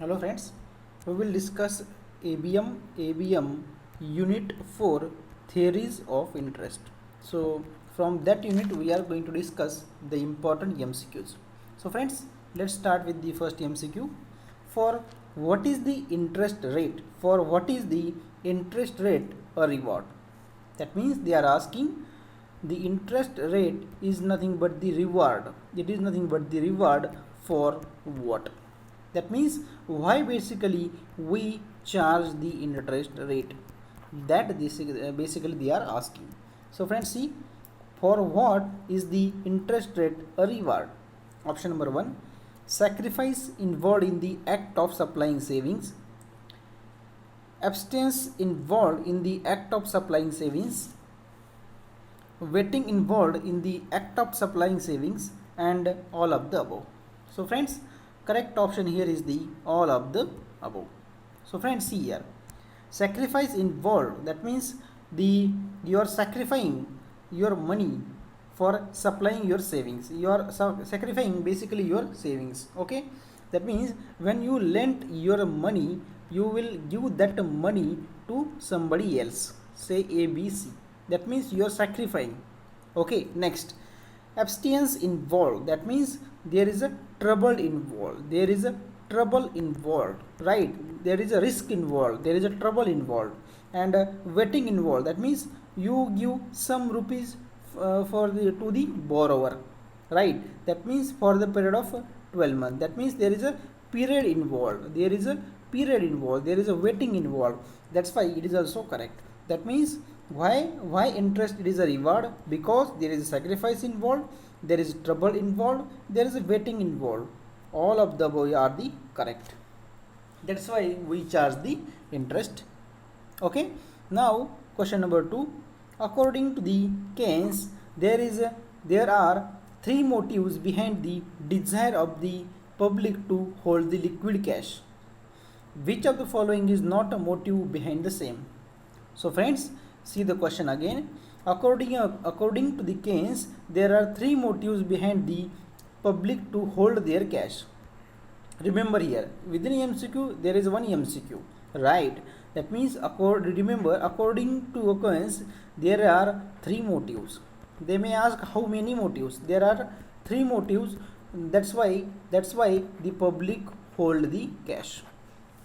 Hello friends, we will discuss ABM Unit 4 Theories of Interest. So from that unit we are going to discuss the important MCQs. So friends, let's start with the first MCQ. For what is the interest rate? For what is the interest rate a reward? That means they are asking the interest rate is nothing but the reward. It is nothing but the reward for what? That means why basically we charge the interest rate, that this basically they are asking. So friends, see, for what is the interest rate a reward? Option number 1, sacrifice involved in the act of supplying savings, abstinence involved in the act of supplying savings, waiting involved in the act of supplying savings, and all of the above. So friends, correct option here is the all of the above. So friends, see here, sacrifice involved, that means you are sacrificing your money for supplying your savings. You are sacrificing basically your savings. Okay, that means when you lend your money, you will give that money to somebody else, say ABC. That means you are sacrificing. Okay, next, abstinence involved, that means there is a trouble involved, there is a trouble involved, right? There is a risk involved, there is a trouble involved. And waiting involved, that means you give some rupees to the borrower, right? That means for the period of 12 months. That means there is a period involved, there is a period involved, there is a waiting involved. That's why it is also correct. That means why interest it is a reward? Because there is a sacrifice involved, there is trouble involved, there is a waiting involved. All of the above are the correct. That's why we charge the interest. Okay, now question number 2. According to the Keynes, there are three motives behind the desire of the public to hold the liquid cash. Which of the following is not a motive behind the same? So friends, see the question again. According to the Keynes, there are three motives behind the public to hold their cash. Remember here, within MCQ there is one MCQ, right? That means remember, according to Keynes, there are three motives. They may ask how many motives. There are three motives. That's why the public hold the cash.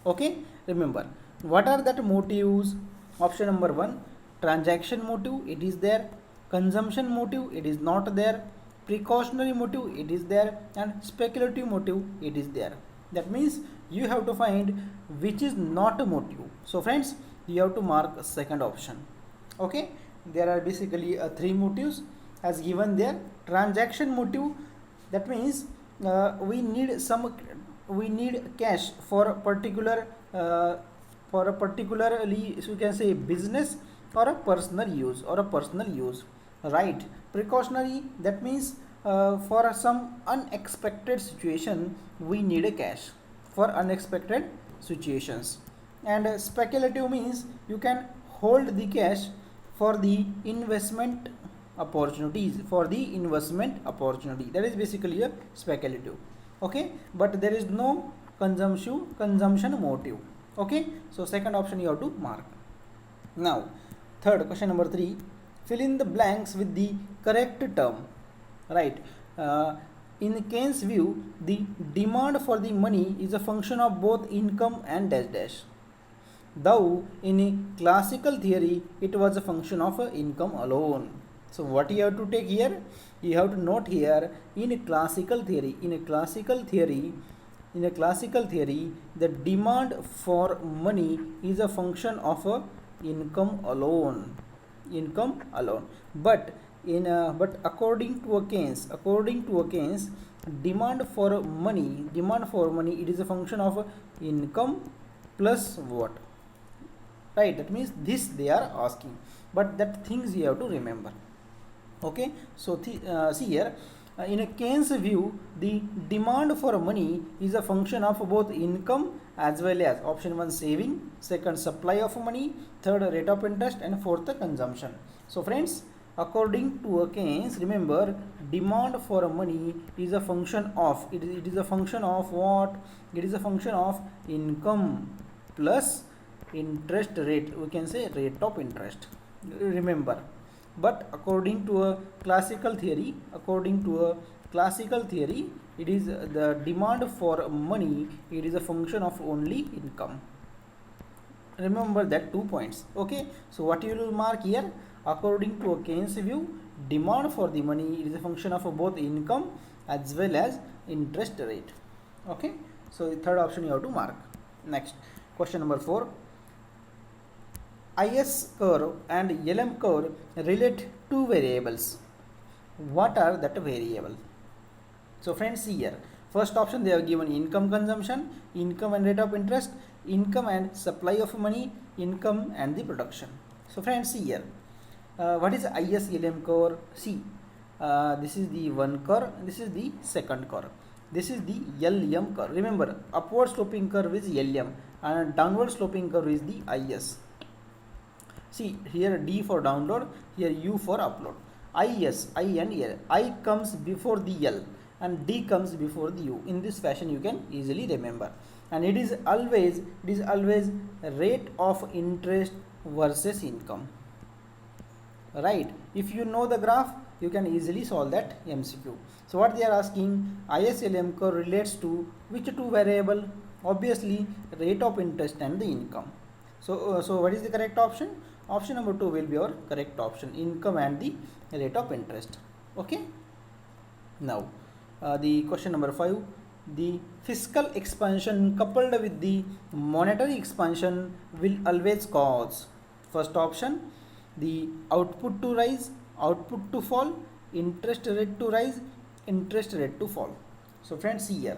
Okay, remember what are that motives? Option number 1, transaction motive, it is there. Consumption motive, it is not there. Precautionary motive, it is there. And speculative motive, it is there. That means you have to find which is not a motive. So friends, you have to mark second option. Okay, there are basically three motives as given there. Transaction motive, that means we need cash for a particularly, so you can say, business or a personal use, right? Precautionary, that means for some unexpected situation we need a cash for unexpected situations. And speculative means you can hold the cash for the investment opportunities, that is basically a speculative. Okay, but there is no consumption motive. Okay, so second option you have to mark. Now third, question number 3, fill in the blanks with the correct term, right? In Keynes' view, the demand for the money is a function of both income and dash dash. Though in a classical theory it was a function of income alone. So what you have to take here? You have to note here, in a classical theory, the demand for money is a function of income alone. But according to Keynes, demand for money, it is a function of income plus what, right? That means this they are asking, but that things you have to remember. Okay, so see here, in a Keynes view, the demand for money is a function of both income as well as option 1, saving, second, supply of money, third, rate of interest, and fourth, consumption. So friends, According to Keynes, remember, demand for money is a function of, it is a function of what? It is a function of income plus interest rate, we can say rate of interest, remember. But according to a classical theory, it is the demand for money, it is a function of only income. Remember that 2 points. Okay, so what you will mark here? According to a Keynes view, demand for the money is a function of both income as well as interest rate. Okay, so the third option you have to mark. Next, question number 4. IS curve and LM curve relate two variables. What are that variable? So friends, see here. First option, they have given income consumption, income and rate of interest, income and supply of money, income and the production. So friends, see here. What is ISLM curve? See, this is the one curve, this is the second curve, this is the LM curve. Remember, upward sloping curve is LM and downward sloping curve is the IS. See here, D for download, here U for upload. IS, I and L. I comes before the L and D comes before the U. In this fashion you can easily remember. And it is always rate of interest versus income. Right, if you know the graph, you can easily solve that MCQ. So what they are asking, ISLM curve relates to which two variable? Obviously rate of interest and the income. So what is the correct option? Option number 2 will be your correct option, income and the rate of interest. Okay, now the question number 5. The fiscal expansion coupled with the monetary expansion will always cause, first option, the output to rise, output to fall, interest rate to rise, interest rate to fall. So friends, see here.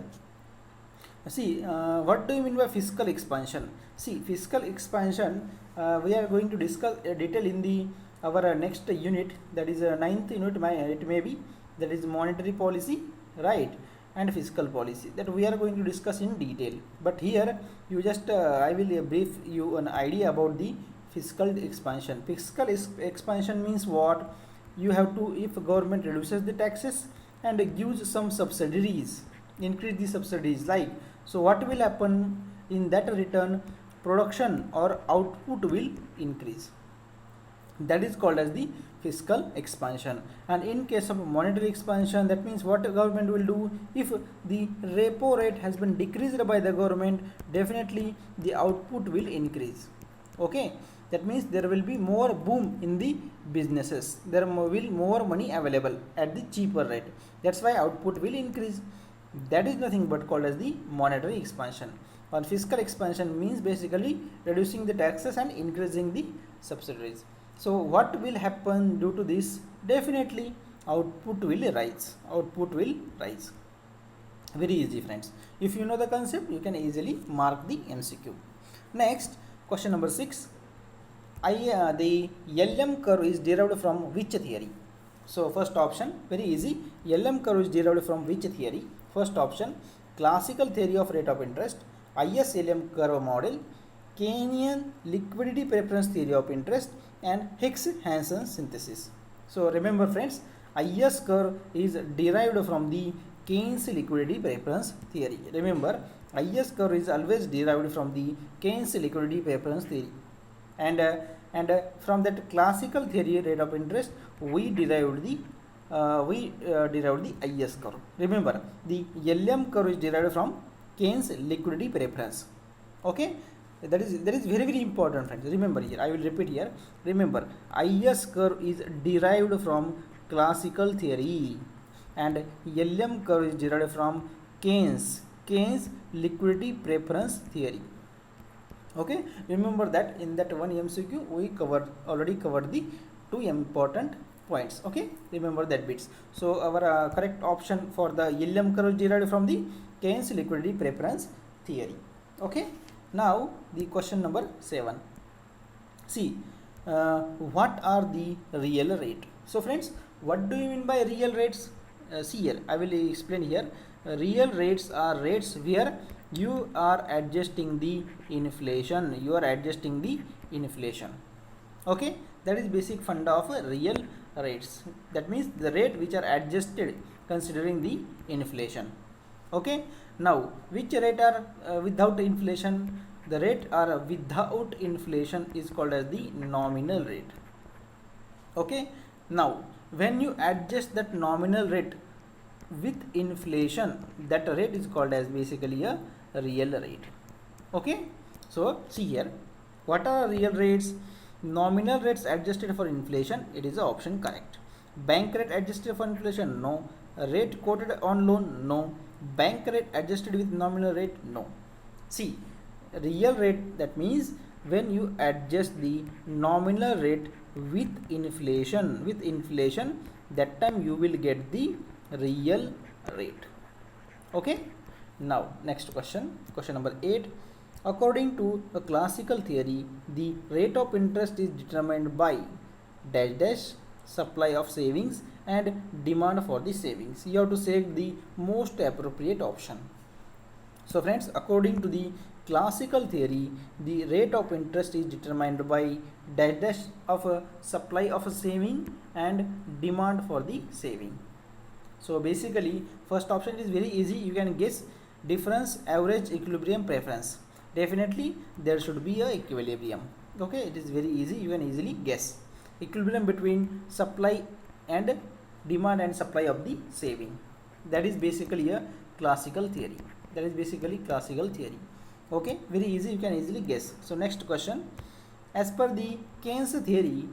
See, what do you mean by fiscal expansion? See, fiscal expansion, we are going to discuss detail in the our next unit, that is 9th unit, it may be, that is monetary policy, right, and fiscal policy, that we are going to discuss in detail. But here you just I will brief you an idea about the fiscal expansion. Fiscal expansion means what? You have to, if government reduces the taxes and gives some subsidies, increase the subsidies, like, so what will happen? In that return, production or output will increase. That is called as the fiscal expansion. And in case of monetary expansion, that means what the government will do, if the repo rate has been decreased by the government, definitely the output will increase. Okay, that means there will be more boom in the businesses, there will be more money available at the cheaper rate, that's why output will increase. That is nothing but called as the monetary expansion. Or fiscal expansion means basically reducing the taxes and increasing the subsidies. So what will happen due to this? Definitely output will rise. Output will rise. Very easy, friends. If you know the concept, you can easily mark the MCQ. Next, question number 6. The LM curve is derived from which theory? So first option, very easy. LM curve is derived from which theory? First option, classical theory of rate of interest, ISLM curve model, Keynesian liquidity preference theory of interest, and Hicks-Hansen synthesis. So remember, friends, IS curve is derived from the Keynes liquidity preference theory. Remember, IS curve is always derived from the Keynes liquidity preference theory. And from that classical theory rate of interest, we derived the IS curve. Remember, the LM curve is derived from Keynes liquidity preference. Okay, that is very important, friends. Remember here, I will repeat here. Remember, IS curve is derived from classical theory and LM curve is derived from Keynes liquidity preference theory. Okay, remember that in that one MCQ we already covered the two important points. Okay, remember that bits. So our correct option for the LM curve is derived from the Keynes liquidity preference theory. Okay, now the question number 7. See, what are the real rate? So friends, what do you mean by real rates? See here, I will explain here. Real rates are rates where you are adjusting the inflation. Okay, that is basic funda of a real rates. That means the rate which are adjusted considering the inflation. Okay, now which rate are without inflation? The rate are without inflation is called as the nominal rate. Okay, now when you adjust that nominal rate with inflation, that rate is called as basically a real rate. Okay, so see here, what are real rates? Nominal rates adjusted for inflation, it is the option correct. Bank rate adjusted for inflation, no. Rate quoted on loan, no. Bank rate adjusted with nominal rate, no. See, real rate, that means when you adjust the nominal rate with inflation, that time you will get the real rate. Okay, now next question number 8. According to a classical theory, the rate of interest is determined by dash dash supply of savings and demand for the savings. You have to select the most appropriate option. So friends, according to the classical theory, the rate of interest is determined by dash dash of a supply of a saving and demand for the saving. So basically first option is very easy, you can guess. Difference, average, equilibrium, preference. Definitely there should be a equilibrium. Okay, it is very easy, you can easily guess. Equilibrium between supply and demand and supply of the saving. That is basically a classical theory. Okay, very easy, you can easily guess. So next question. As per the Keynes theory,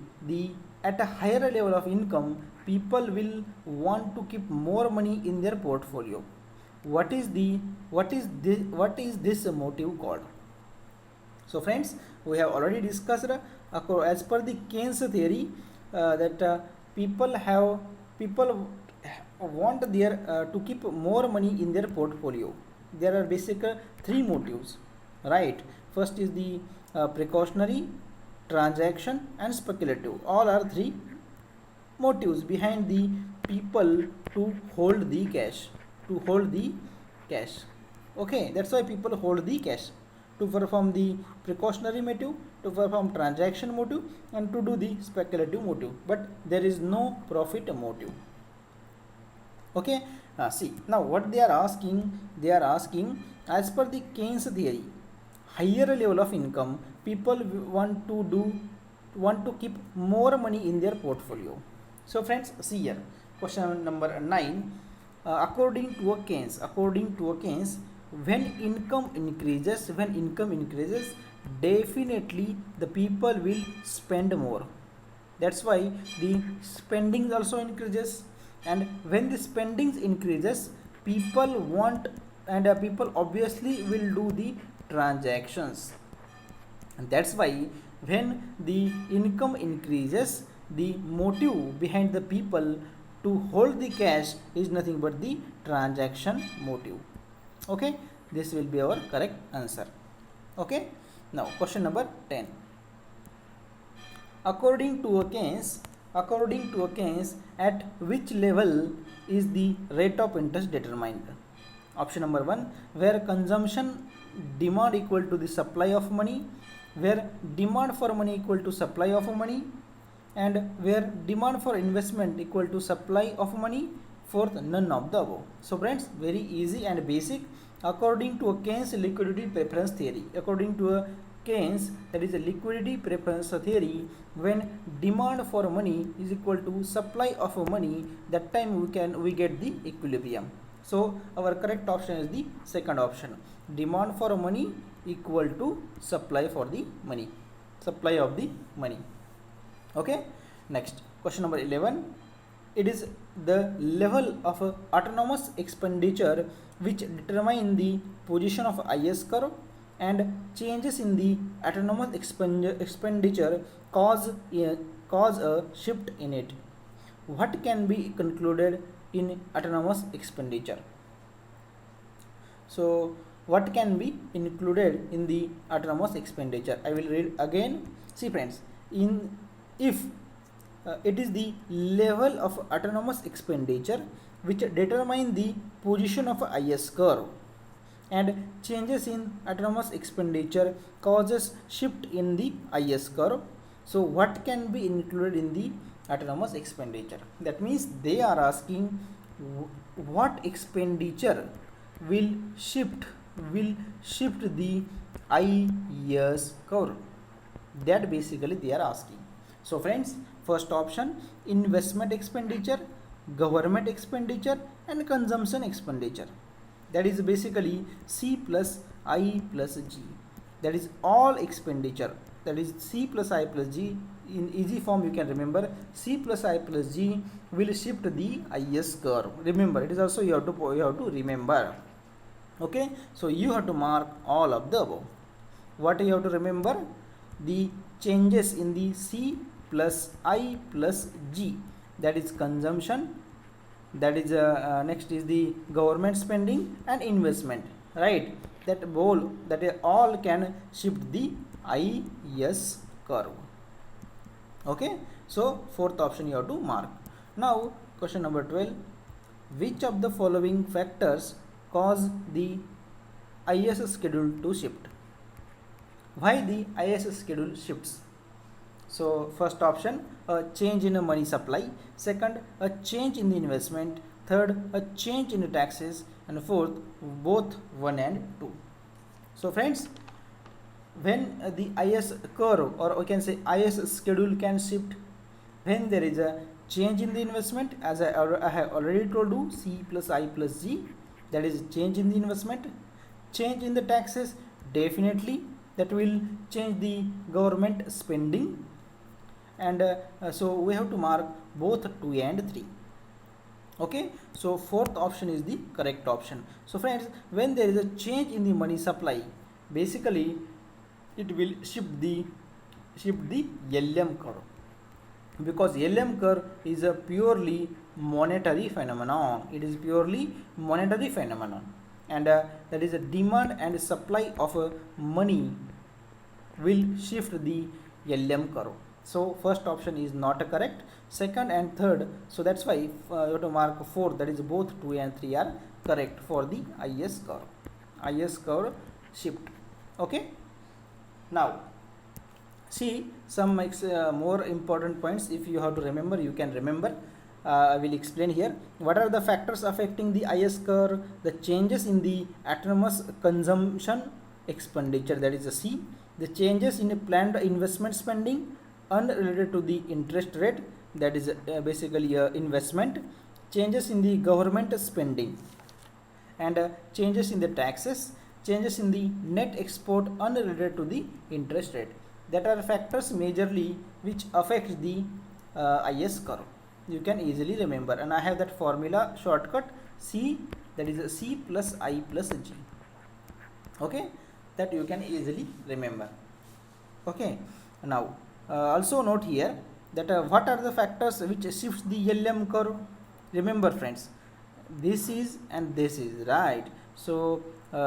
at a higher level of income, people will want to keep more money in their portfolio. What is this motive called? So friends, we have already discussed as per the Keynes theory that people want their to keep more money in their portfolio. There are basically 3 motives, right? First is the precautionary, transaction and speculative. All are 3 motives behind the people to hold the cash. Okay, that's why people hold the cash, to perform the precautionary motive, to perform transaction motive and to do the speculative motive, but there is no profit motive. Okay, see now what they are asking, as per the Keynes theory, higher level of income, people want to keep more money in their portfolio. So friends, see here, question number 9. According to a Keynes, when income increases, definitely the people will spend more. That's why the spending also increases, and when the spending increases, people want and people obviously will do the transactions. And that's why when the income increases, the motive behind the people to hold the cash is nothing but the transaction motive. Okay, this will be our correct answer. Okay, now question number 10. According to a Keynes, at which level is the rate of interest determined? Option number 1, where consumption demand equal to the supply of money, where demand for money equal to supply of money, and where demand for investment equal to supply of money. Fourth, none of the above. So friends, very easy and basic. According to a Keynes liquidity preference theory, that is a liquidity preference theory, when demand for money is equal to supply of money, that time we get the equilibrium. So our correct option is the second option, demand for money equal to supply of the money. Okay, next question number 11. It is the level of autonomous expenditure which determine the position of IS curve, and changes in the autonomous expenditure cause a shift in it. What can be concluded in autonomous expenditure? So what can be included in the autonomous expenditure? I will read again. See friends, if it is the level of autonomous expenditure which determine the position of IS curve, and changes in autonomous expenditure causes shift in the IS curve. So what can be included in the autonomous expenditure. That means they are asking what expenditure will shift the IES curve. That basically they are asking. So friends, first option, investment expenditure, government expenditure and consumption expenditure. That is basically C plus I plus G. That is all expenditure. That is C plus I plus G. In easy form you can remember, C plus I plus G will shift the IS curve. Remember, it is also you have to remember. Okay, so you have to mark all of the above. What you have to remember? The changes in the C plus I plus G, that is consumption, that is next is the government spending and investment, right? That all can shift the IS curve. Okay, so fourth option you have to mark. Now question number 12, which of the following factors cause the IS schedule to shift? Why the IS schedule shifts? So first option, a change in a money supply, second, a change in the investment, third, a change in the taxes, and fourth, both 1 and 2. So friends, when the IS curve, or we can say IS schedule, can shift when there is a change in the investment, as I have already told you, C plus I plus G, that is change in the investment. Change in the taxes, definitely that will change the government spending, and so we have to mark both 2 and 3. Okay, so fourth option is the correct option. So friends, when there is a change in the money supply, basically it will shift the LM curve, because LM curve is a purely monetary phenomenon. It is purely monetary phenomenon, and that is a demand and supply of money will shift the LM curve. So first option is not correct, second and third, so that's why you have to mark 4, that is both 2 and 3 are correct for the IS curve shift. Okay, now see some more important points. If you have to remember, you can remember. I will explain here. What are the factors affecting the IS curve? The changes in the autonomous consumption expenditure, that is a C. The changes in the planned investment spending unrelated to the interest rate, that is basically investment. Changes in the government spending, and changes in the taxes. Changes in the net export unrelated to the interest rate. That are factors majorly which affect the IS curve. You can easily remember, and I have that formula shortcut C, that is a C plus I plus G. Okay, that you can easily remember. Okay, now also note here that what are the factors which shifts the LM curve? Remember friends, this is and this is, right? So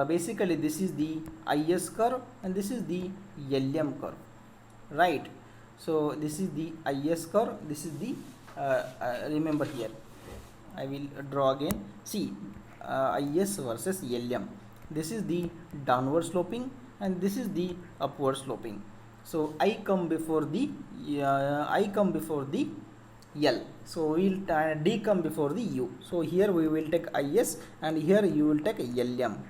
basically this is the IS curve and this is the LM curve, right? So this is the IS curve, this is the remember here, I will draw again. See, IS versus LM. This is the downward sloping and this is the upward sloping. So I come before the L. So we will D come before the U. So here we will take IS and here you will take LM.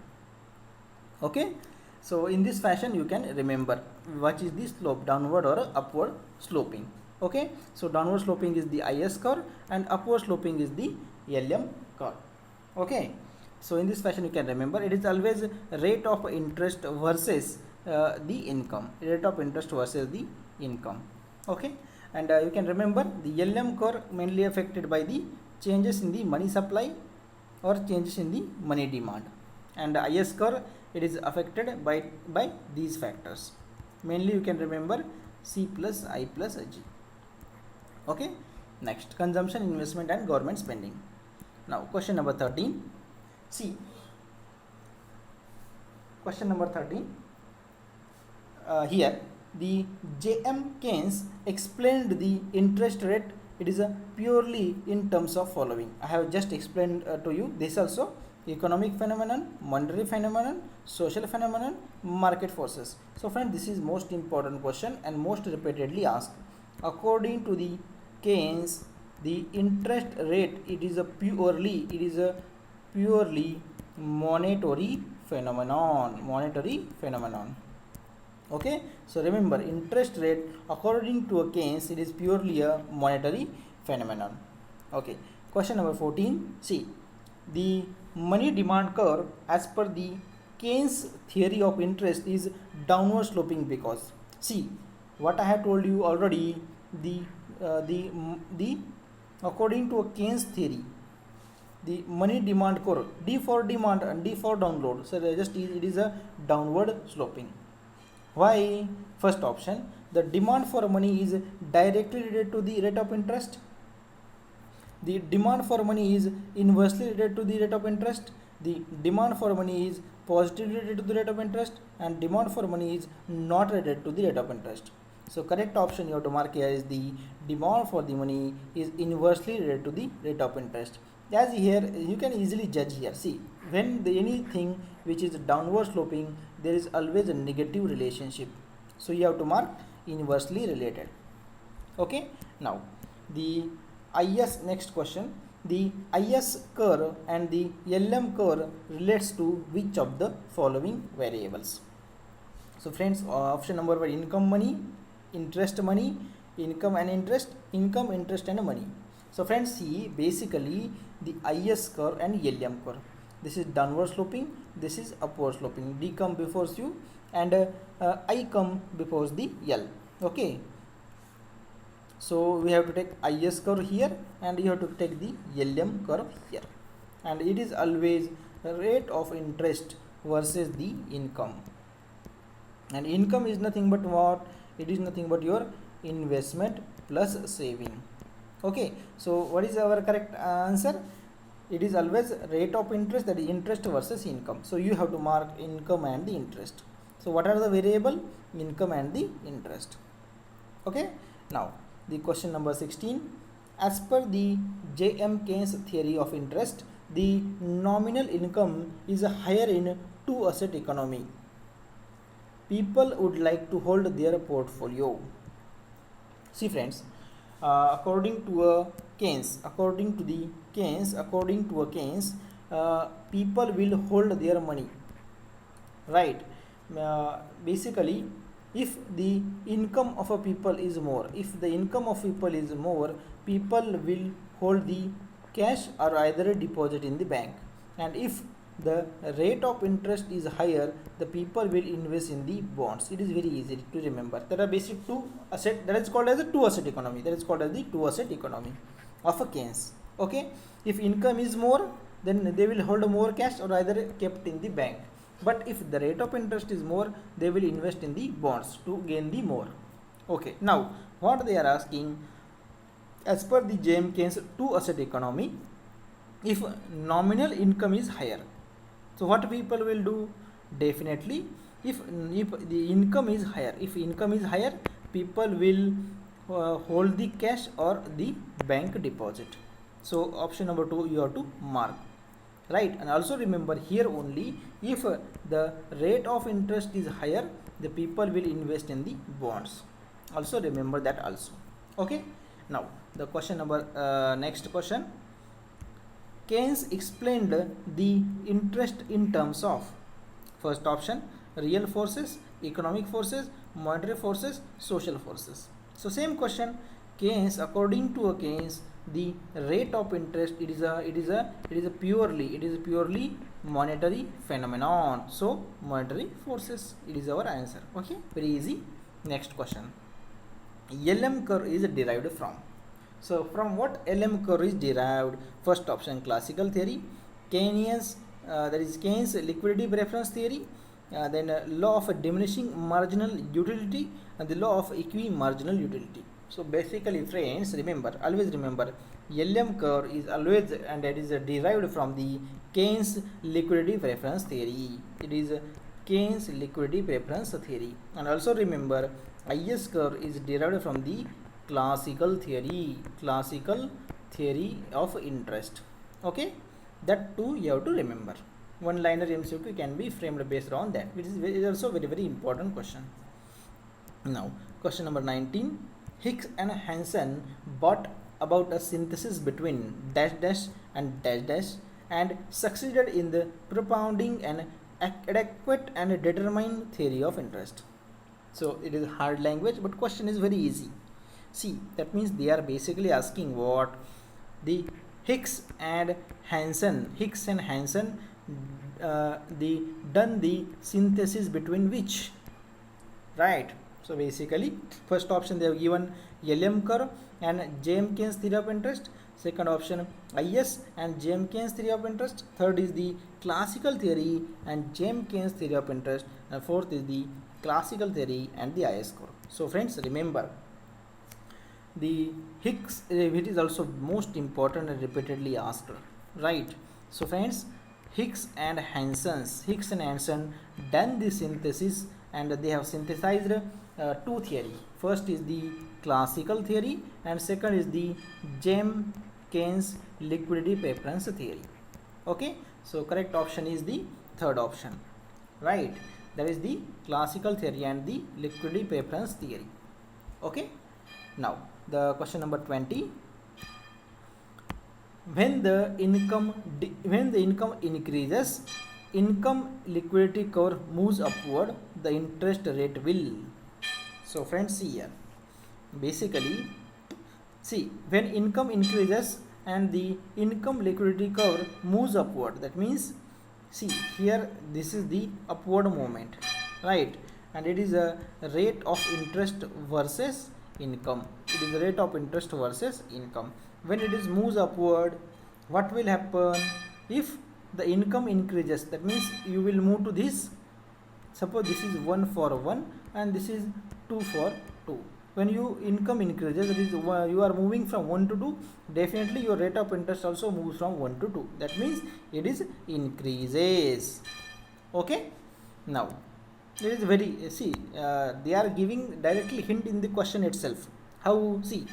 Okay. So in this fashion you can remember what is the slope, downward or upward sloping. Okay. So downward sloping is the IS curve and upward sloping is the LM curve. Okay. So in this fashion you can remember, it is always rate of interest versus the income, rate of interest versus the income. Okay, and you can remember the LM curve mainly affected by the changes in the money supply or changes in the money demand, and IS curve, it is affected by these factors. Mainly you can remember C plus I plus G. Okay, next, consumption, investment and government spending. Now question number 13. See, question number 13. Here the J.M. Keynes explained the interest rate. It is a purely in terms of following. I have just explained to you this also: economic phenomenon, monetary phenomenon, social phenomenon, market forces. So friend, this is most important question and most repeatedly asked. According to the Keynes, the interest rate it is a purely monetary phenomenon. Okay, so remember, interest rate according to a Keynes, it is purely a monetary phenomenon. Okay, question number 14. See, the money demand curve as per the Keynes theory of interest is downward sloping because, see, what I have told you already, the according to a Keynes theory, the money demand curve, D for demand and D for download, so it is a downward sloping. Why? First option, the demand for money is directly related to the rate of interest. The demand for money is inversely related to the rate of interest. The demand for money is positively related to the rate of interest, and demand for money is not related to the rate of interest. So correct option you have to mark here is the demand for the money is inversely related to the rate of interest. As here you can easily judge here. See, when anything which is downward sloping, there is always a negative relationship. So you have to mark inversely related. Okay. Now the IS next question. The IS curve and the LM curve relates to which of the following variables? So friends, option number 1, income money, interest money, income and interest, income, interest and money. So friends, see, basically the IS curve and LM curve. This is downward sloping, this is upward sloping. D come before U and I come before the L. Okay. So we have to take IS curve here and you have to take the LM curve here. And it is always rate of interest versus the income. And income is nothing but what? It is nothing but your investment plus saving. Okay, so what is our correct answer? It is always rate of interest, that is interest versus income. So you have to mark income and the interest. So what are the variable? Income and the interest. Okay, now the question number 16. As per the J.M. Keynes theory of interest, the nominal income is higher in two asset economy. People would like to hold their portfolio. See friends, according to Keynes, people will hold their money, right? Basically, if the income of a people is more, people will hold the cash or either a deposit in the bank. And if the rate of interest is higher, the people will invest in the bonds. It is very easy to remember. There are basic two asset, that is called as a two asset economy. That is called as the two asset economy of a Keynes. Okay, if income is more, then they will hold more cash or either kept in the bank. But if the rate of interest is more, they will invest in the bonds to gain the more. Okay, now what they are asking, as per the J.M. Keynes two asset economy, if nominal income is higher, so what people will do? Definitely, if the income is higher, people will hold the cash or the bank deposit. So option number 2 you have to mark, right? And also remember here only, if the rate of interest is higher, the people will invest in the bonds. Also remember that also. Okay. Now the question number next question. Keynes explained the interest in terms of, first option, real forces, economic forces, monetary forces, social forces. So same question, Keynes, according to Keynes, the rate of interest, it is a purely monetary phenomenon. So monetary forces, it is our answer. Okay, very easy. Next question. LM curve is derived from. So from what LM curve is derived? First option, classical theory, Keynes, that is Keynes liquidity preference theory, then law of diminishing marginal utility and the law of equi-marginal utility. So basically friends, always remember, LM curve is always, and that is derived from the Keynes liquidity preference theory. It is Keynes liquidity preference theory. And also remember, IS curve is derived from the classical theory of interest. Okay, that too you have to remember. One liner MCQ can be framed based on that, which is also very important question. Now question number 19. Hicks and Hansen brought about a synthesis between dash dash and dash dash and succeeded in the propounding an adequate and determined theory of interest. So it is hard language, but question is very easy. See, that means they are basically asking what the Hicks and Hansen the done the synthesis between which, right? So basically first option they have given LM curve and JAIIB theory of interest, second option IS and JAIIB theory of interest, third is the classical theory and JAIIB theory of interest, and fourth is the classical theory and the IS curve. So friends, remember the Hicks, it is also most important and repeatedly asked, right? So friends, Hicks and Hansen done the synthesis and they have synthesized two theory. First is the classical theory and second is the JAIIB liquidity preference theory. Okay, so correct option is the third option, right? That is the classical theory and the liquidity preference theory. Okay, now the question number 20. When the income increases, income liquidity curve moves upward, the interest rate will. So friends, see here, basically see, when income increases and the income liquidity curve moves upward, that means see here, this is the upward movement, right? And it is a rate of interest versus income. It is the rate of interest versus income. When it is moves upward, what will happen? If the income increases, that means you will move to this. Suppose this is 1 for 1 and this is 2 for 2. When you income increases, that is you are moving from 1 to 2, definitely your rate of interest also moves from 1 to 2. That means it is increases. Okay, now it is very, see, they are giving directly hint in the question itself. How? See,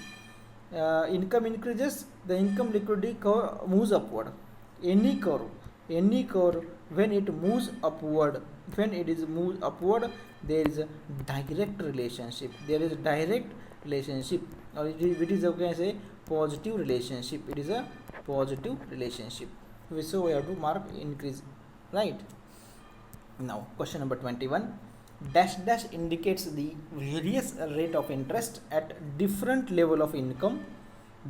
income increases, the income liquidity curve moves upward. Any curve when it moves upward, there is a direct relationship. Or it is, okay, I say positive relationship. It is a positive relationship. So we have to mark increase, right? Now question number 21. Dash dash indicates the various rate of interest at different level of income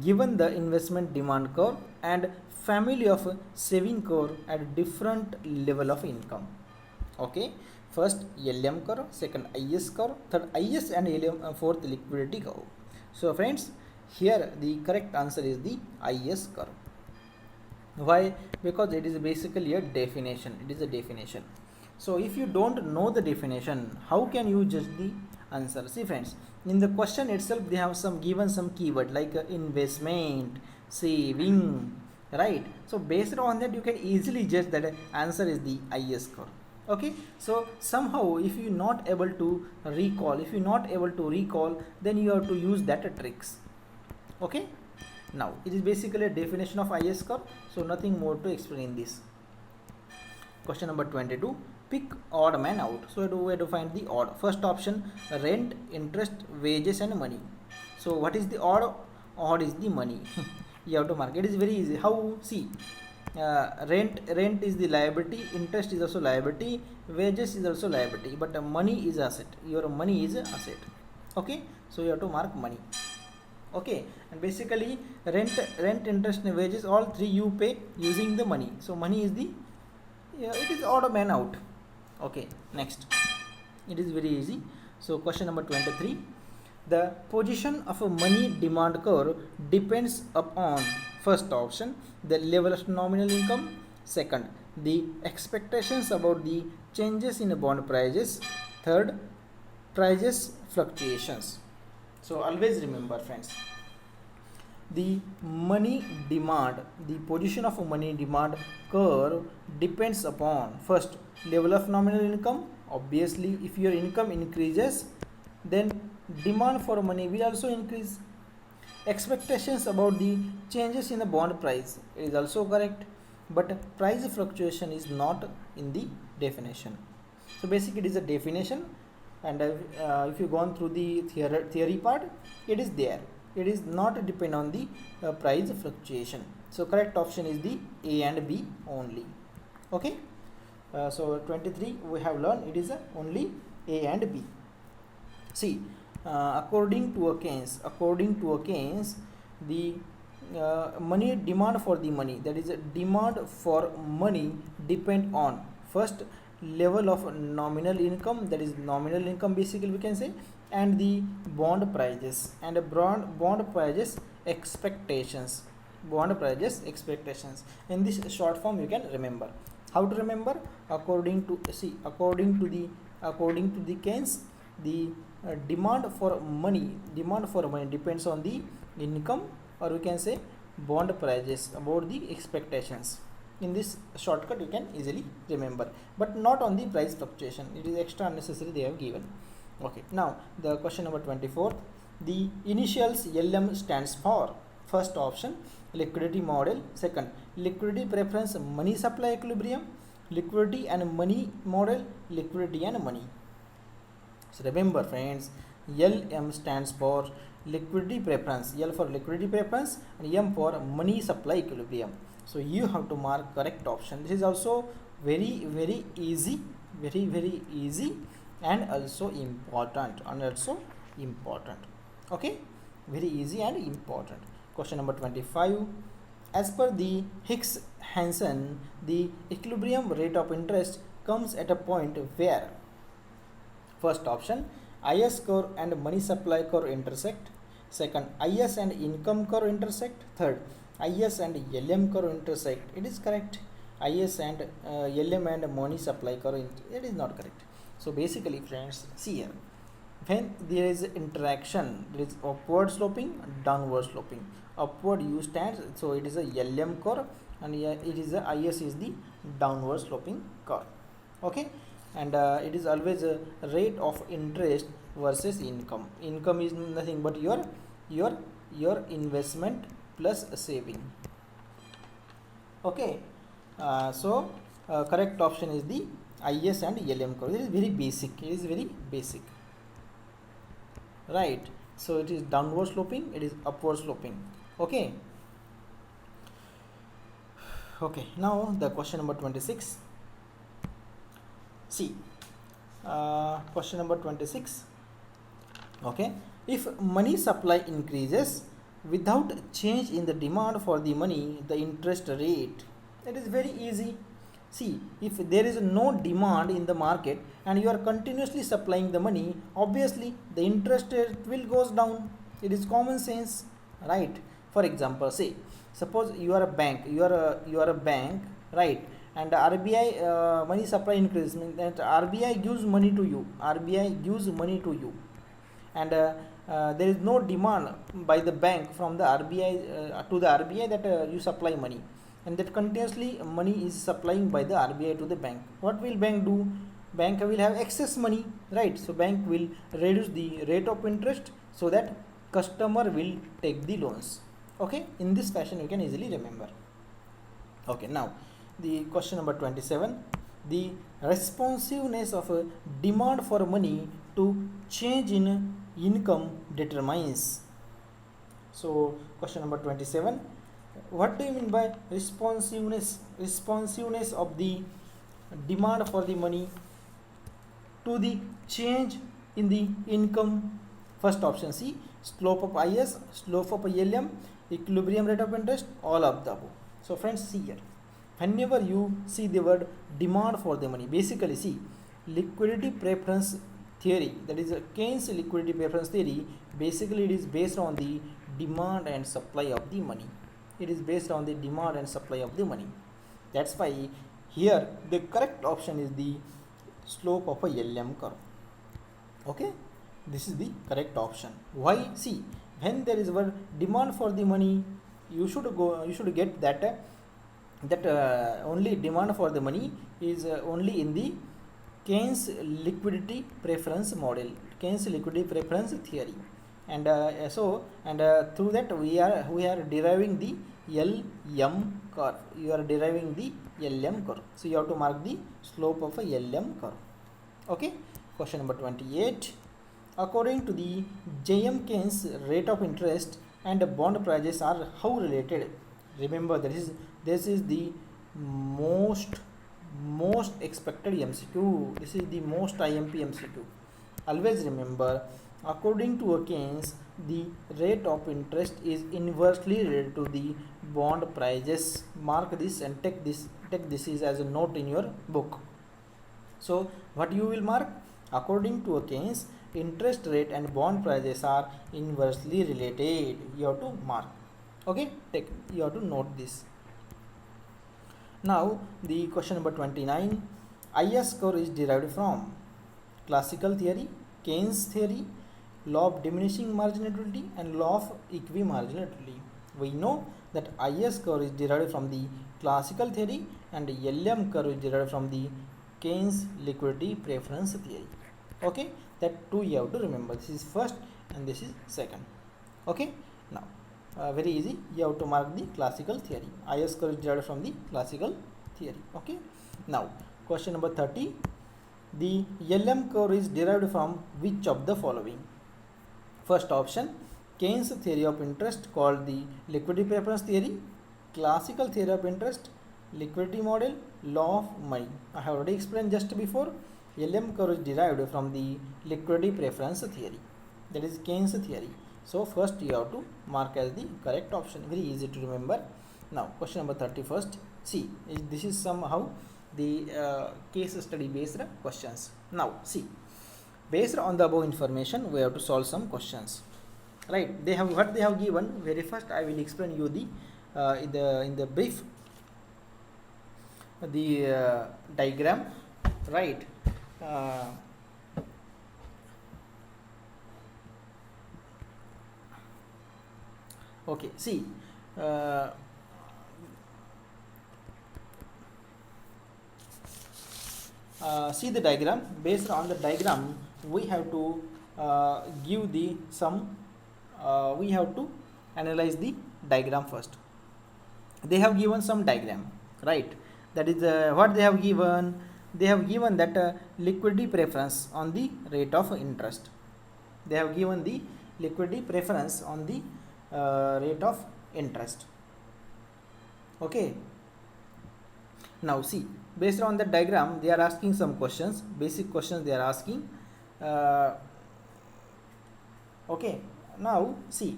given the investment demand curve and family of saving curve at different level of income. Okay, first LM curve, second IS curve, third IS and LM, fourth liquidity curve. So friends, here the correct answer is the IS curve. Why? Because it is basically a definition. It is a definition. So if you don't know the definition, how can you judge the answer? See friends, in the question itself they have given some keyword like investment, saving, right? So based on that you can easily judge that answer is the IS curve. Okay, so somehow if you not able to recall, then you have to use that tricks. Okay, now it is basically a definition of IS curve, so nothing more to explain this. Question number 22. Pick odd man out. So we have to find the odd. First option, rent, interest, wages and money. So what is the odd? Odd is the money. You have to mark. It is very easy. How? See, rent is the liability, interest is also liability, wages is also liability, but money is asset. Your money is asset. Okay, so you have to mark money. Okay, and basically rent, interest and wages, all three you pay using the money. So money is the, it is odd man out. Okay, next, it is very easy. So question number 23. The position of a money demand curve depends upon, first option, the level of nominal income, second, the expectations about the changes in bond prices, third, prices fluctuations. So always remember friends, the money demand, the position of a money demand curve depends upon, first, level of nominal income. Obviously if your income increases, then demand for money will also increase. Expectations about the changes in the bond price is also correct, but price fluctuation is not in the definition. So basically it is a definition, and if you gone through the theory part, it is there. It is not depend on the price fluctuation. So correct option is the A and B only. Okay. So 23 we have learned it is only A and B. See, according to a Keynes, the money demand for the money, that is demand for money, depend on first level of nominal income, that is nominal income basically we can say, and the bond prices and bond prices expectations. In this short form you can remember. How to remember? According to the Keynes, the demand for money depends on the income, or we can say bond prices, about the expectations. In this shortcut you can easily remember, but not on the price fluctuation. It is extra unnecessary they have given. Okay, now the question number 24. The initials LM stands for: first option liquidity model, second liquidity preference money supply equilibrium, liquidity and money model, liquidity and money. So remember friends, LM stands for liquidity preference, L for liquidity preference and M for money supply equilibrium. So you have to mark correct option. This is also very easy, very easy, and also important, okay, very easy and important. Question number 25. As per the Hicks-Hansen, the equilibrium rate of interest comes at a point where: first option IS curve and money supply curve intersect, second IS and income curve intersect, third IS and LM curve intersect. It is correct. IS and LM and money supply curve, it is not correct. So basically friends, see here, when there is interaction, there is upward sloping, downward sloping. Upward U stands, so it is a LM curve, and it is a IS is the downward sloping curve. Okay, and it is always a rate of interest versus income. Income is nothing but your investment plus saving. Okay, so correct option is the IS and LM curve. It is very basic. Right, so it is downward sloping, it is upward sloping. Okay, now the question number 26. See, question number 26. Okay, if money supply increases without change in the demand for the money, the interest rate, it is very easy. See, if there is no demand in the market and you are continuously supplying the money, obviously the interest rate will goes down. It is common sense, right? For example, say suppose you are a bank, right, and RBI money supply increases, means that RBI gives money to you, and there is no demand by the bank from the RBI to the RBI that you supply money, and that continuously money is supplying by the RBI to the bank. What will bank do? Bank will have excess money, right? So bank will reduce the rate of interest so that customer will take the loans. Okay, in this fashion you can easily remember. Okay, now the question number 27. The responsiveness of a demand for money to change in income determines. So question number 27. What do you mean by responsiveness of the demand for the money to the change in the income? First option C, slope of IS, slope of LM, equilibrium rate of interest, all of the above. So friends, see here, whenever you see the word demand for the money, basically see liquidity preference theory, that is Keynes liquidity preference theory. Basically it is based on the demand and supply of the money. That's why here the correct option is the slope of a LM curve. Okay, this is the correct option. Why? See, when there is a demand for the money, you should get that only demand for the money is only in the Keynes liquidity preference model, Keynes liquidity preference theory, and through that we are deriving the LM curve. So you have to mark the slope of a LM curve. Okay, question number 28. According to the JM Keynes, rate of interest and bond prices are how related? Remember, this is the most expected MCQ. This is the most IMP MCQ. Always remember, according to Keynes, the rate of interest is inversely related to the bond prices. Mark this and take this as a note in your book. So what you will mark? According to Keynes, interest rate and bond prices are inversely related. You have to mark. Okay, you have to note this. Now the question number 29. IS score is derived from classical theory, Keynes theory, law of diminishing marginality and law of equimarginality. We know that IS curve is derived from the classical theory and LM curve is derived from the Keynes liquidity preference theory. Okay, that two you have to remember. This is first and this is second. Okay, now very easy. You have to mark the classical theory. IS curve is derived from the classical theory. Okay, now question number 30. The LM curve is derived from which of the following? First option, Keynes theory of interest called the liquidity preference theory, classical theory of interest, liquidity model, law of money. I have already explained just before. LM curve is derived from the liquidity preference theory, that is Keynes theory. So first you have to mark as the correct option. Very easy to remember. Now question number 31st. See, this is somehow the case study based questions. Now see, based on the above information, we have to solve some questions. Right? They have what they have given. Very first, I will explain you the in the brief the diagram. Right? Okay. See. See the diagram. Based on the diagram, we have to give the some. We have to analyze the diagram first. They have given some diagram, right? That is what they have given. They have given that liquidity preference on the rate of interest. They have given the liquidity preference on the rate of interest. Okay. Now see, based on the diagram, they are asking some questions, basic questions they are asking. Okay, now see,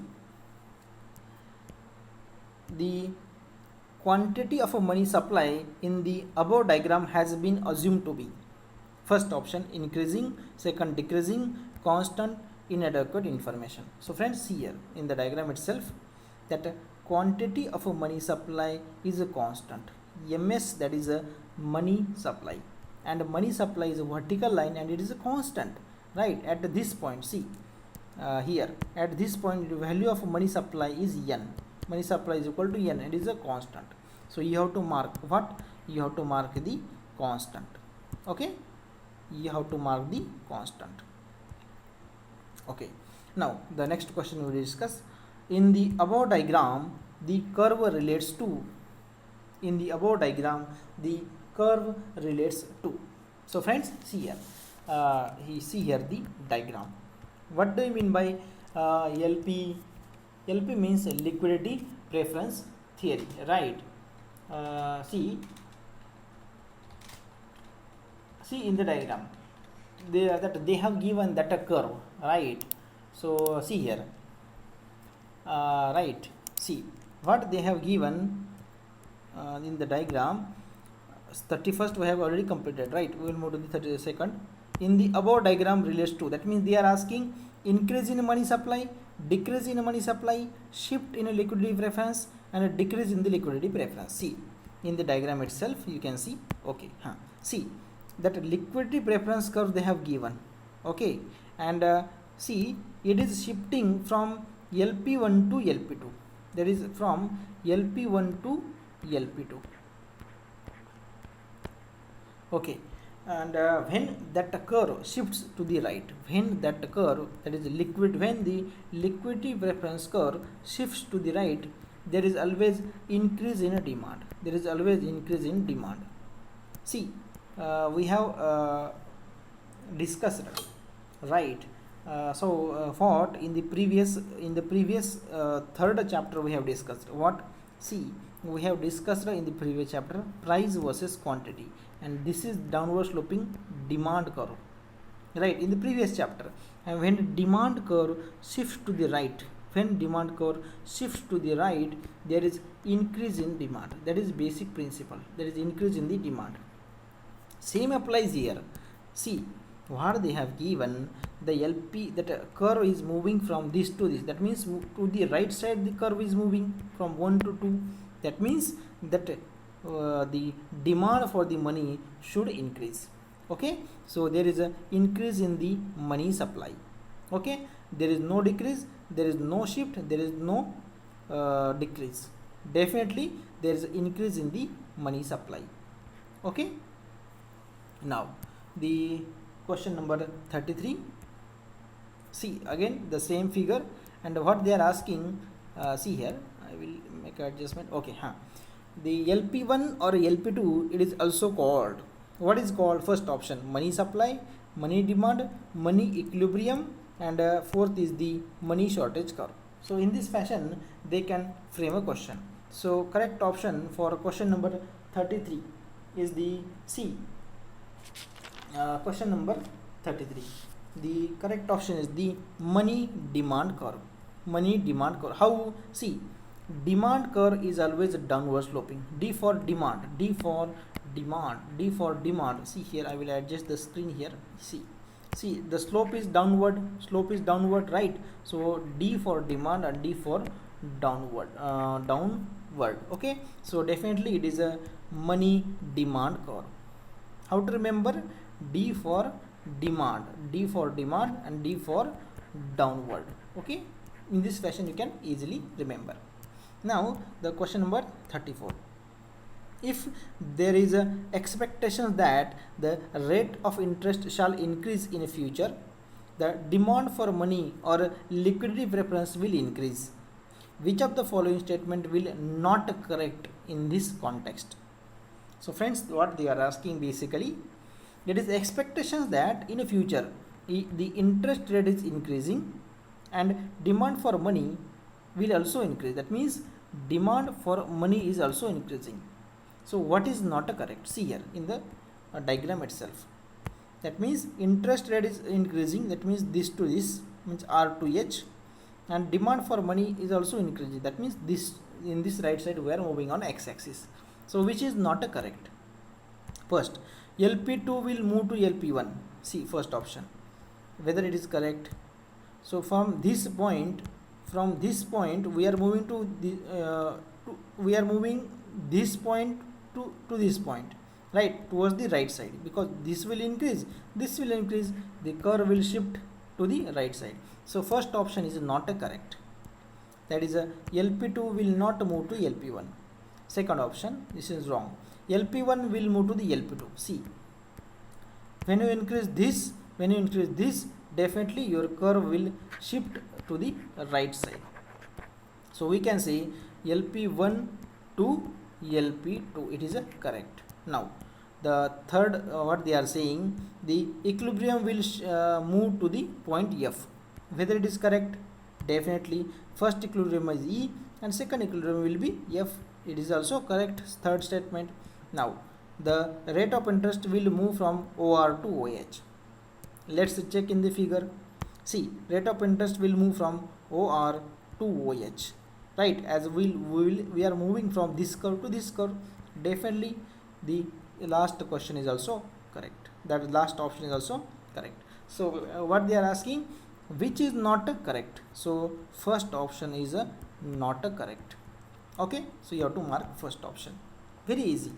the quantity of a money supply in the above diagram has been assumed to be, first option increasing, second decreasing, constant, inadequate information. So friends, see here in the diagram itself that quantity of a money supply is a constant. MS, that is a money supply, and money supply is a vertical line and it is a constant, right? At this point, see here at this point, the value of money supply is n. Money supply is equal to n and it is a constant. So you have to mark what? You have to mark the constant. Okay, you have to mark the constant. Okay, now the next question we will discuss. In the above diagram, the curve relates to. In the above diagram, the curve relates to. So friends, see here. See here the diagram. What do you mean by LP? LP means liquidity preference theory, right? See in the diagram, they have given that a curve, right? So see here, right? See what they have given in the diagram. 31st we have already completed, right? We will move to the 32nd. In the above diagram relates to, that means they are asking increase in money supply, decrease in money supply, shift in a liquidity preference, and a decrease in the liquidity preference. See in the diagram itself, you can see. Okay, see that liquidity preference curve they have given. Okay, and see it is shifting from LP1 to LP2. That is from LP1 to LP2. Okay, and when that curve shifts to the right, when that curve, that is liquid, when the liquidity preference curve shifts to the right, there is always increase in a demand. There is always increase in demand. See, we have discussed, right? What in the previous third chapter we have discussed what? See, we have discussed in the previous chapter price versus quantity, and this is downward sloping demand curve, right, in the previous chapter. And when demand curve shifts to the right, there is increase in demand. That is basic principle. There is increase in the demand. Same applies here. See what they have given, the LP, that curve is moving from this to this. That means to the right side the curve is moving from 1 to 2. That means that the demand for the money should increase. Okay, so there is a increase in the money supply. Okay, there is no decrease, there is no shift, there is no decrease. Definitely there is increase in the money supply. Okay, now the question number 33. See again the same figure, and what they are asking, see here, I will make an adjustment. Okay, the LP1 or LP2, it is also called, what is called? First option money supply, money demand, money equilibrium, and fourth is the money shortage curve. So in this fashion they can frame a question. So correct option for question number 33 is the C. Question number 33, the correct option is the money demand curve. Money demand curve. How? See, demand curve is always downward sloping. D for demand, D for demand, D for demand. See here, I will adjust the screen here. See the slope is downward, right? So D for demand and D for downward. Okay, so definitely it is a money demand curve. How to remember? D for demand, and D for downward. Okay, in this fashion you can easily remember. Now the question number 34. If there is a expectation that the rate of interest shall increase in future, the demand for money or liquidity preference will increase. Which of the following statement will not correct in this context? So friends, what they are asking basically, it is expectations that in the future the interest rate is increasing and demand for money will also increase. That means demand for money is also increasing. So what is not correct? See here in the diagram itself. That means interest rate is increasing. That means this to this means R to H, and demand for money is also increasing. That means this, in this right side we are moving on x-axis. So which is not correct? First, LP2 will move to LP1. See first option, whether it is correct. So from this point we are moving to the this point to this point, right, towards the right side, because this will increase, the curve will shift to the right side. So first option is not correct. That is a LP2 will not move to LP1. Second option, this is wrong. LP1 will move to the LP2. See, when you increase this, definitely your curve will shift to the right side. So we can say LP1 to LP2, it is correct. Now the third, what they are saying, the equilibrium will move to the point F. Whether it is correct? Definitely first equilibrium is E and second equilibrium will be F. It is also correct, third statement. Now the rate of interest will move from OR to OH. Let's check in the figure. See, rate of interest will move from OR to OH, right? As we are moving from this curve to this curve. Definitely the last question is also correct. That last option is also correct. So what they are asking, which is not correct? So first option is not correct. Okay, so you have to mark first option. Very easy.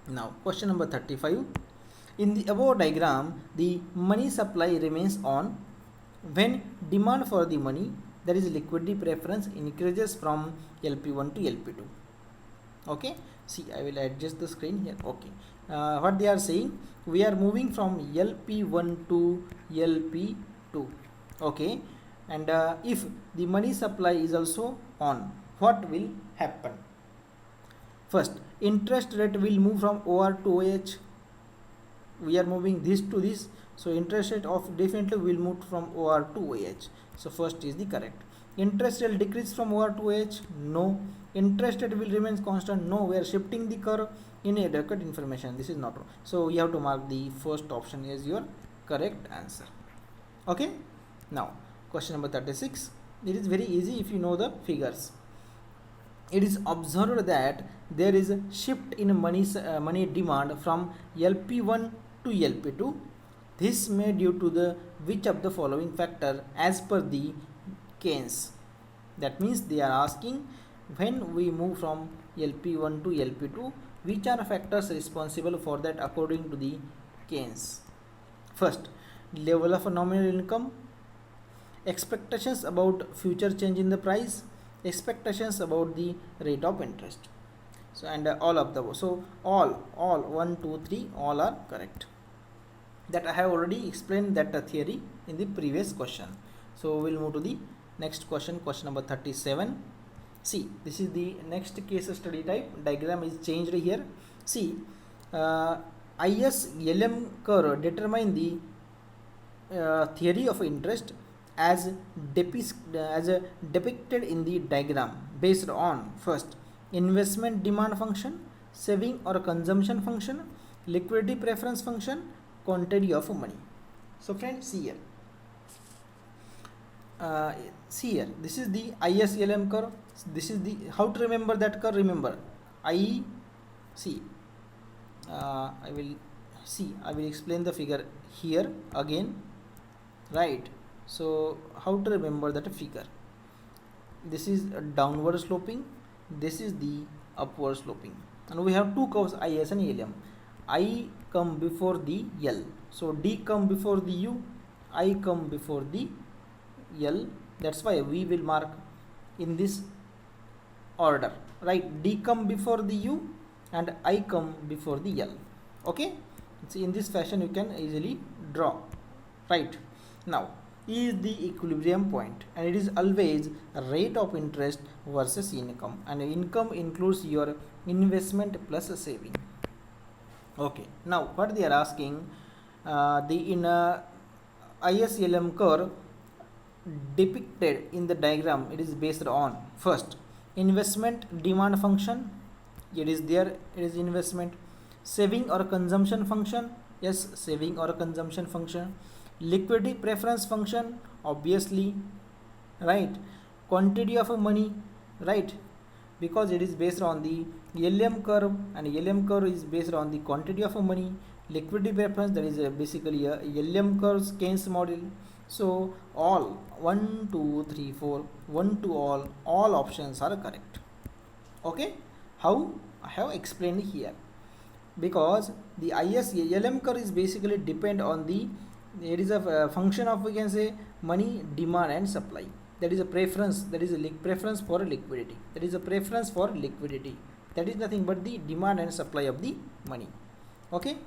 Now question number 35. In the above diagram, the money supply remains on when demand for the money, that is liquidity preference, increases from LP1 to LP2. Okay, see, I will adjust the screen here. Okay, what they are saying, we are moving from LP1 to LP2. Okay, and if the money supply is also on, what will happen? First, interest rate will move from OR to OH. We are moving this to this, So interest rate of definitely will move from OR to OH. So first is the correct. Interest rate decrease from OR to OH? No. Interest rate will remain constant? No. We are shifting the curve in adequate information. This is not wrong. So you have to mark the first option as your correct answer. Okay. Now question number 36. It is very easy if you know the figures. It is observed that there is a shift in money demand from LP1 to LP2. This may due to the which of the following factor as per the Keynes. That means they are asking when we move from LP1 to LP2, which are factors responsible for that according to the Keynes. First, level of nominal income, expectations about future change in the price, expectations about the rate of interest. So and all of the so all 1 2 3 all are correct. That I have already explained that theory in the previous question. So we'll move to the next question, question number 37. See, this is the next case study type. Diagram is changed here. See, ISLM curve determine the theory of interest as depicted in the diagram based on first investment demand function, saving or consumption function, liquidity preference function, quantity of money. So friends, see here. This is the ISLM curve. This is the how to remember that curve. Remember, I will explain the figure here again, right? So how to remember that figure? This is a downward sloping, this is the upward sloping, and we have two curves, IS and LM. I come before the L, so D come before the U, I come before the L. That's why we will mark in this order, right? D come before the U and I come before the L. Okay, see, in this fashion you can easily draw, right? Now E is the equilibrium point, and it is always a rate of interest versus income, and income includes your investment plus a saving. Okay, now what they are asking, in ISLM curve depicted in the diagram, it is based on first investment demand function, it is there, it is investment, saving or consumption function, yes, saving or consumption function, liquidity preference function, obviously, right, quantity of money, right, because it is based on the LM curve, and LM curve is based on the quantity of money. Liquidity preference, that is basically a LM curve's Keynes model. So all 1 2 3 4 1 to all options are correct. Okay, how I have explained here, because the ISLM curve is basically depend on the, it is a function of, we can say, money demand and supply. That is a preference, that is a preference for liquidity, that is a preference for liquidity, that is nothing but the demand and supply of the money. Okay,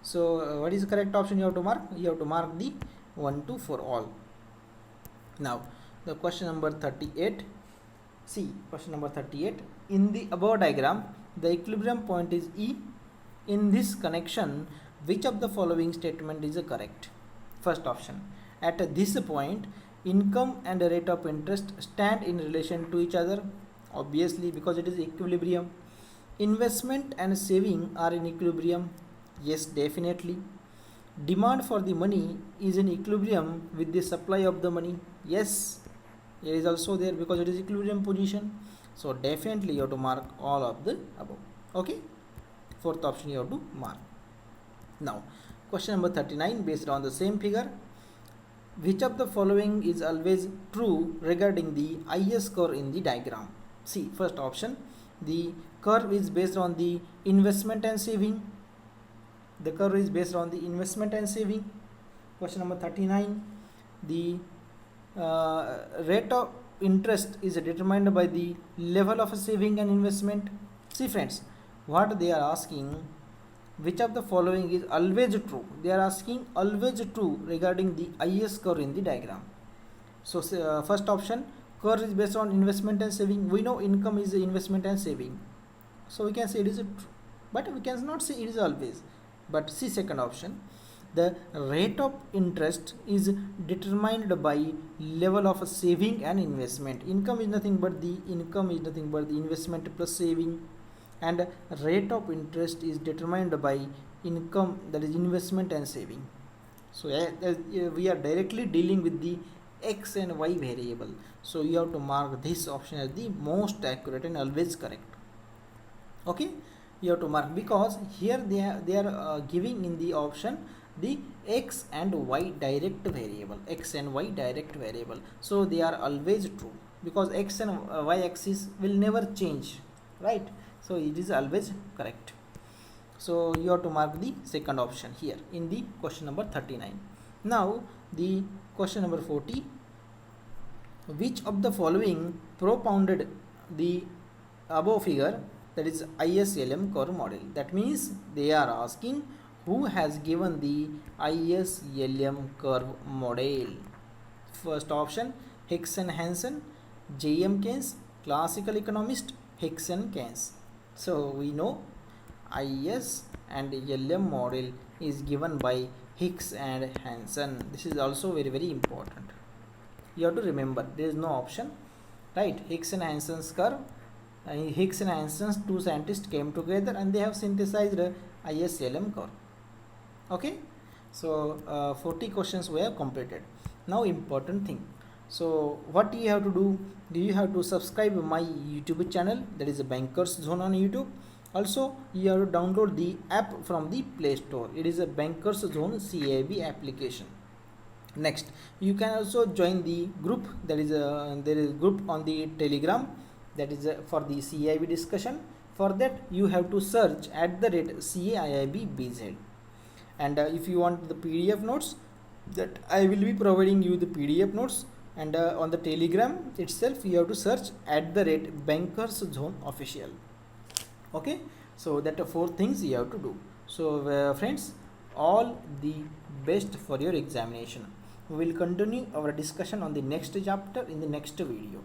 so what is the correct option you have to mark? You have to mark the 1 2 for all. Now the question number 38. See, question number 38. In the above diagram, the equilibrium point is E. In this connection, which of the following statement is correct? First option, at this point income and rate of interest stand in relation to each other, obviously, because it is equilibrium. Investment and saving are in equilibrium, yes, definitely. Demand for the money is in equilibrium with the supply of the money, yes, it is also there because it is equilibrium position. So definitely you have to mark all of the above. Okay, fourth option you have to mark. Now question number 39, based on the same figure, which of the following is always true regarding the IS curve in the diagram? See, first option, the curve is based on the investment and saving. The curve is based on the investment and saving. Question number 39, the rate of interest is determined by the level of saving and investment. See friends, what they are asking, which of the following is always true? They are asking always true regarding the IS curve in the diagram. So first option, curve is based on investment and saving. We know income is investment and saving, so we can say it is true, but we cannot say it is always. But see second option, the rate of interest is determined by level of saving and investment. Income is nothing but the investment plus saving, and rate of interest is determined by income, that is investment and saving. So we are directly dealing with the x and y variable, so you have to mark this option as the most accurate and always correct. Okay, you have to mark, because here they are giving in the option the x and y direct variable, so they are always true, because x and y axis will never change, right? So it is always correct. So you have to mark the second option here in the question number 39. Now the question number 40, which of the following propounded the above figure, that is ISLM curve model? That means they are asking who has given the ISLM curve model. First option, Hicks and Hansen, J.M. Keynes, classical economist Hicks and Keynes. So we know IS and LM model is given by Hicks and Hansen. This is also very important. You have to remember, there is no option, right? Hicks and Hansen's curve. Hicks and Hansen's two scientists came together and they have synthesized ISLM curve. Okay, so 40 questions we have completed. Now important thing, so what you have to do, you have to subscribe my YouTube channel, that is a Bankers Zone on YouTube. Also you have to download the app from the Play Store. It is a Bankers Zone JAIIB application. Next, you can also join the group, that is there is a group on the Telegram, that is for the CAIIB discussion. For that you have to search @CAIIB BZ. And if you want the PDF notes, that I will be providing you the PDF notes, and on the Telegram itself you have to search @Bankers Zone Official. Okay, so that are 4 things you have to do. So friends, all the best for your examination. We will continue our discussion on the next chapter in the next video.